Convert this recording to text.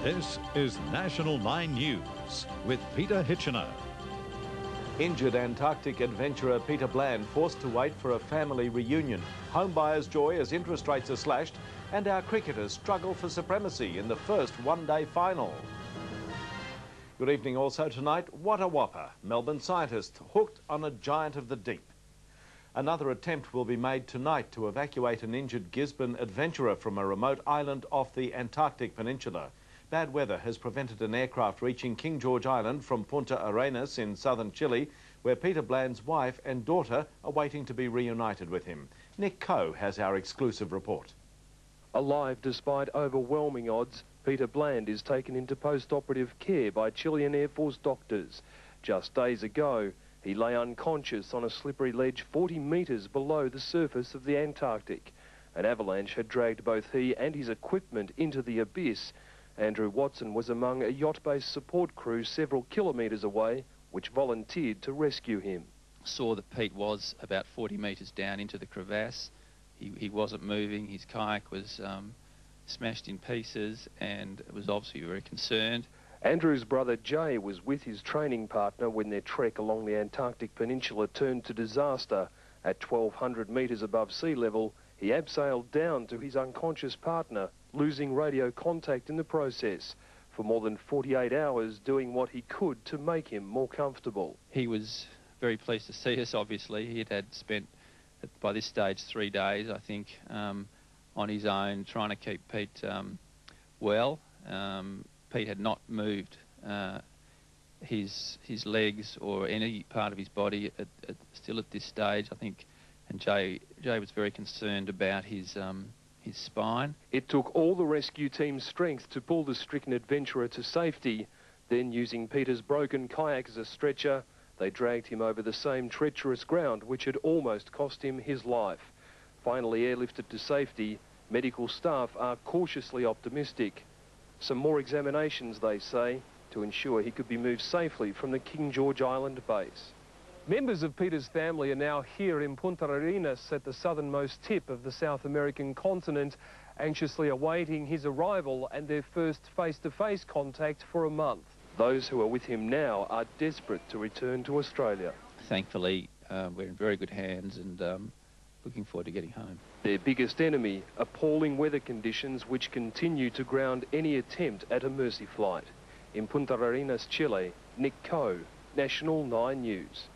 This is National 9 News with Peter Hitchener. Injured Antarctic adventurer Peter Bland forced to wait for a family reunion. Home buyers' joy as interest rates are slashed, and our cricketers struggle for supremacy in the first one-day final. Good evening also tonight. What a whopper. Melbourne scientists hooked on a giant of the deep. Another attempt will be made tonight to evacuate an injured Gisborne adventurer from a remote island off the Antarctic Peninsula. Bad weather has prevented an aircraft reaching King George Island from Punta Arenas in southern Chile, where Peter Bland's wife and daughter are waiting to be reunited with him. Nick Coe has our exclusive report. Alive despite overwhelming odds, Peter Bland is taken into post-operative care by Chilean Air Force doctors. Just days ago, he lay unconscious on a slippery ledge 40 metres below the surface of the Antarctic. An avalanche had dragged both he and his equipment into the abyss. Andrew Watson was among a yacht-based support crew several kilometres away, which volunteered to rescue him. Saw that Pete was about 40 metres down into the crevasse. He wasn't moving. His kayak was smashed in pieces and was obviously very concerned. Andrew's brother Jay was with his training partner when their trek along the Antarctic Peninsula turned to disaster. At 1,200 metres above sea level, he abseiled down to his unconscious partner, losing radio contact in the process. For more than 48 hours, doing what he could to make him more comfortable. He was very pleased to see us, obviously. He had spent, by this stage, 3 days, I think, on his own, trying to keep Pete well. Pete had not moved his legs or any part of his body still at this stage, I think, and Jay was very concerned about his spine. It took all the rescue team's strength to pull the stricken adventurer to safety. Then, using Peter's broken kayak as a stretcher, they dragged him over the same treacherous ground which had almost cost him his life. Finally airlifted to safety, medical staff are cautiously optimistic. Some more examinations, they say, to ensure he could be moved safely from the King George Island base. Members of Peter's family are now here in Punta Arenas at the southernmost tip of the South American continent, anxiously awaiting his arrival and their first face-to-face contact for a month. Those who are with him now are desperate to return to Australia. Thankfully, we're in very good hands and looking forward to getting home. Their biggest enemy, appalling weather conditions which continue to ground any attempt at a mercy flight. In Punta Arenas, Chile, Nick Coe, National 9 News.